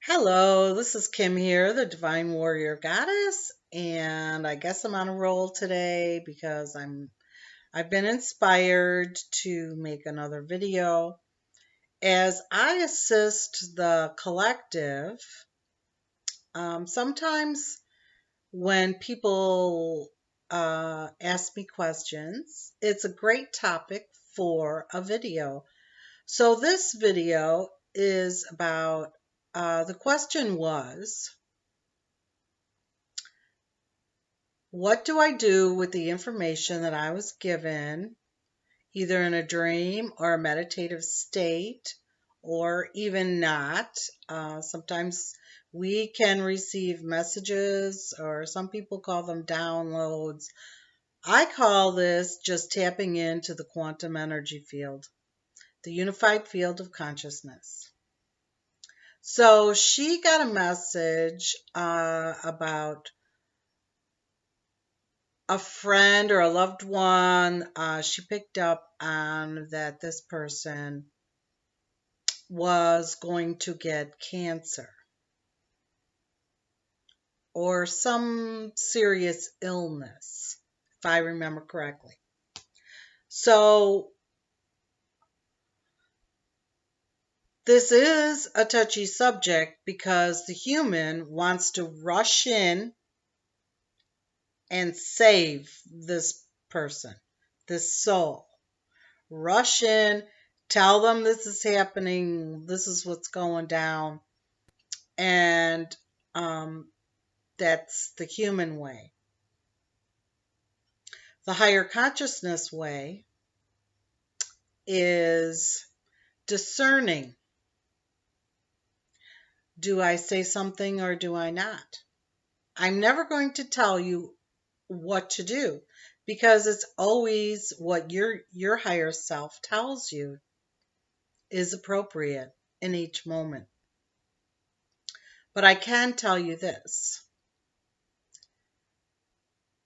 Hello, this is Kim here, the Divine Warrior Goddess, and I guess I'm on a roll today because I've been inspired to make another video as I assist the collective. Sometimes when people ask me questions, it's a great topic for a video. So this video is about the question was, what do I do with the information that I was given, either in a dream or a meditative state, or even not? Sometimes we can receive messages, or some people call them downloads. I call this just tapping into the quantum energy field, the unified field of consciousness. So she got a message about a friend or a loved one. She picked up on that this person was going to get cancer or some serious illness, if I remember correctly. So this is a touchy subject because the human wants to rush in and save this person, this soul. Rush in, tell them this is happening, this is what's going down, and that's the human way. The higher consciousness way is discerning. Do I say something or do I not? I'm never going to tell you what to do because it's always what your higher self tells you is appropriate in each moment. But I can tell you this.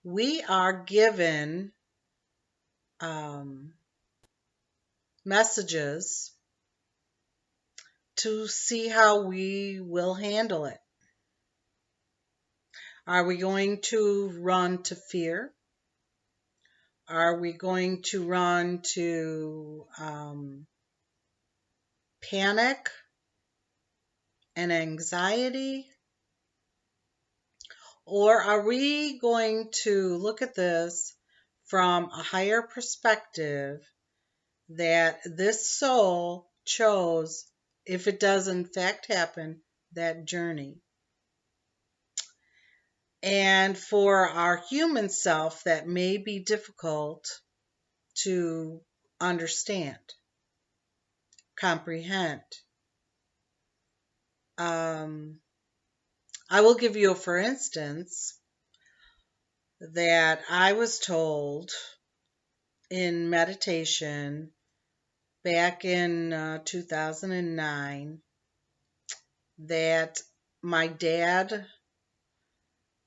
We are given messages to see how we will handle it. Are we going to run to fear? Are we going to run to panic and anxiety? Or are we going to look at this from a higher perspective that this soul chose, if it does in fact happen, that journey? And for our human self, that may be difficult to understand, comprehend. I will give you a for instance that I was told in meditation back in 2009 that my dad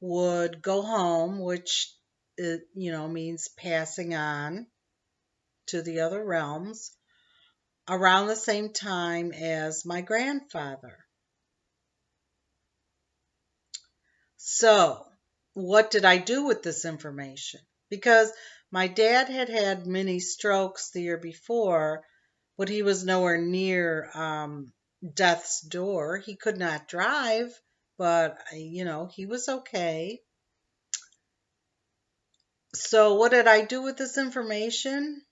would go home, which means passing on to the other realms, around the same time as my grandfather. So, what did I do with this information? Because my dad had had many strokes the year before, but he was nowhere near death's door. He could not drive, but he was okay. So what did I do with this information?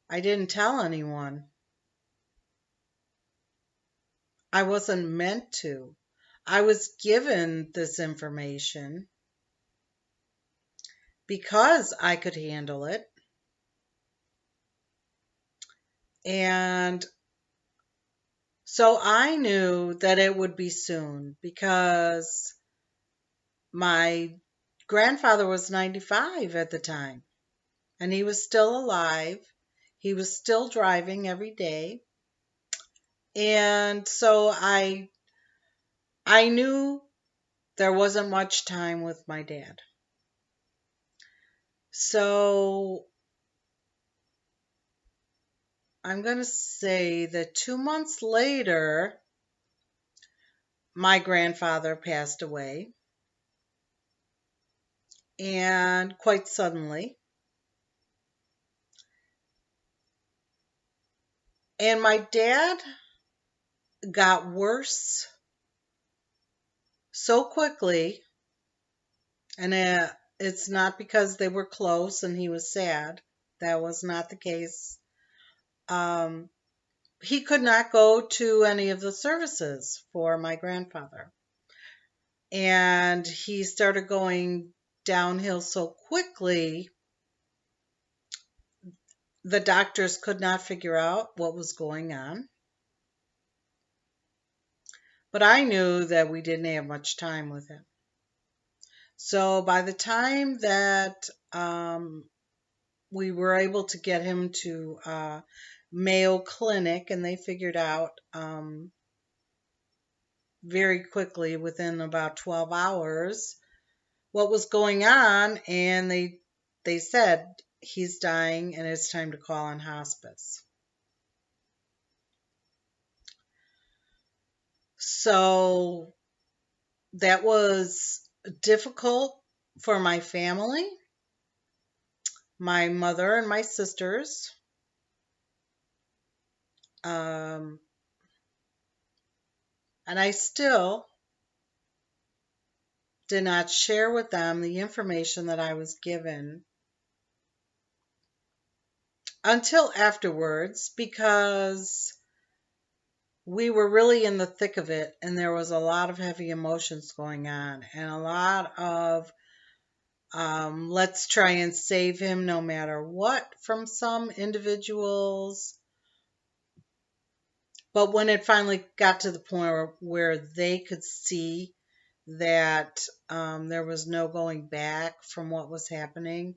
I didn't tell anyone. I wasn't meant to. I was given this information because I could handle it. And so I knew that it would be soon because my grandfather was 95 at the time and he was still alive. He was still driving every day. And so I knew there wasn't much time with my dad. So I'm going to say that 2 months later, my grandfather passed away, and quite suddenly. And my dad got worse so quickly, and it's not because they were close and he was sad. That was not the case. Um, he could not go to any of the services for my grandfather. And he started going downhill so quickly, the doctors could not figure out what was going on. But I knew that we didn't have much time with him. So by the time that we were able to get him to Mayo Clinic, and they figured out very quickly, within about 12 hours, what was going on, and they said he's dying and it's time to call in hospice. So that was difficult for my family, my mother and my sisters. Um, and I still did not share with them the information that I was given until afterwards, because we were really in the thick of it and there was a lot of heavy emotions going on and a lot of let's try and save him no matter what from some individuals. But when it finally got to the point where they could see that there was no going back from what was happening,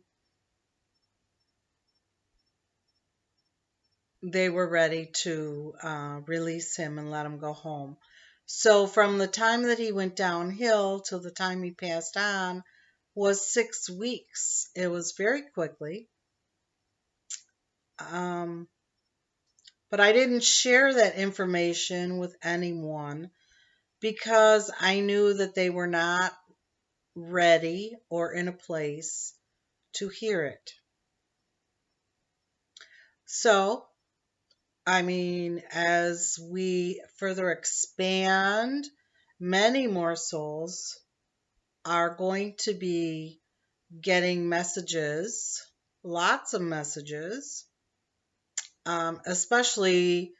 they were ready to release him and let him go home. So from the time that he went downhill till the time he passed on was 6 weeks. It was very quickly. Um, but I didn't share that information with anyone because I knew that they were not ready or in a place to hear it. So, I mean, as we further expand, many more souls are going to be getting messages, lots of messages, especially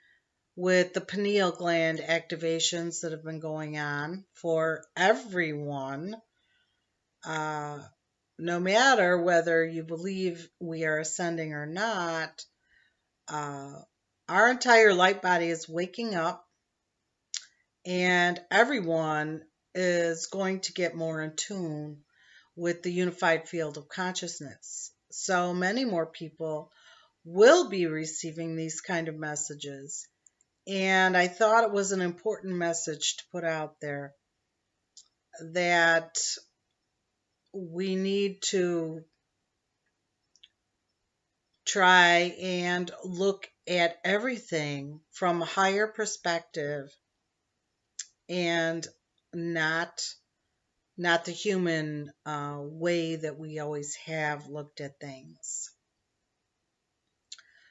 with the pineal gland activations that have been going on for everyone. Uh, no matter whether you believe we are ascending or not, uh, our entire light body is waking up, and everyone is going to get more in tune with the unified field of consciousness. So many more people will be receiving these kind of messages. And I thought it was an important message to put out there that we need to try and look at everything from a higher perspective and not the human way that we always have looked at things.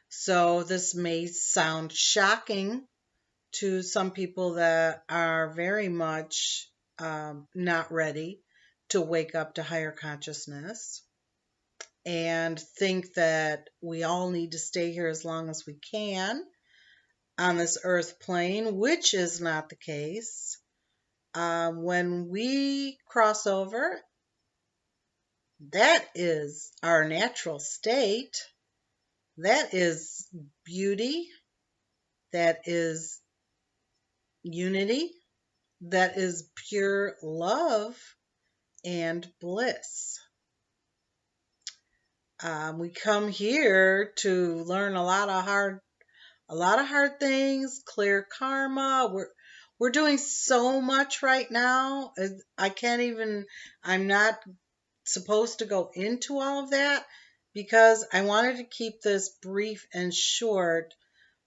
So this may sound shocking to some people that are very much not ready to wake up to higher consciousness and think that we all need to stay here as long as we can on this earth plane, which is not the case. When we cross over, that is our natural state. That is beauty. That is unity. That is pure love and bliss. We come here to learn a lot of hard things, clear karma. We're doing so much right now. I can't even. I'm not supposed to go into all of that because I wanted to keep this brief and short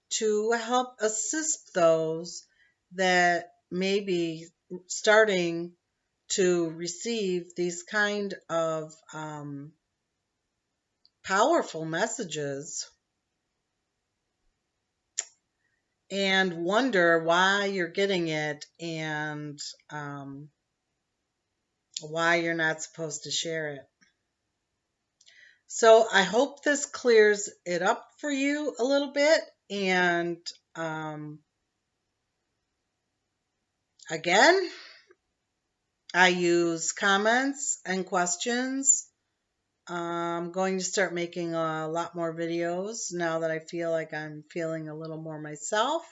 to help assist those that may be starting to receive these kind of powerful messages and wonder why you're getting it and why you're not supposed to share it. So I hope this clears it up for you a little bit. And again, I use comments and questions. I'm going to start making a lot more videos now that I feel like I'm feeling a little more myself.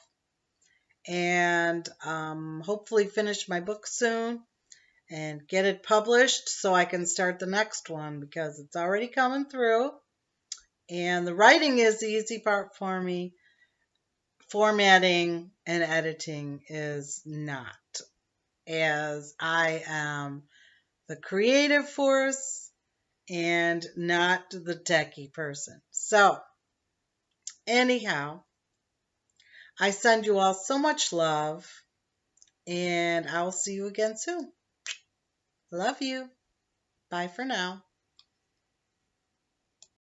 And hopefully finish my book soon and get it published so I can start the next one because it's already coming through. And the writing is the easy part for me. Formatting and editing is not, as I am the creative force and not the techie person. So, anyhow, I send you all so much love, and I'll see you again soon. Love you. Bye for now.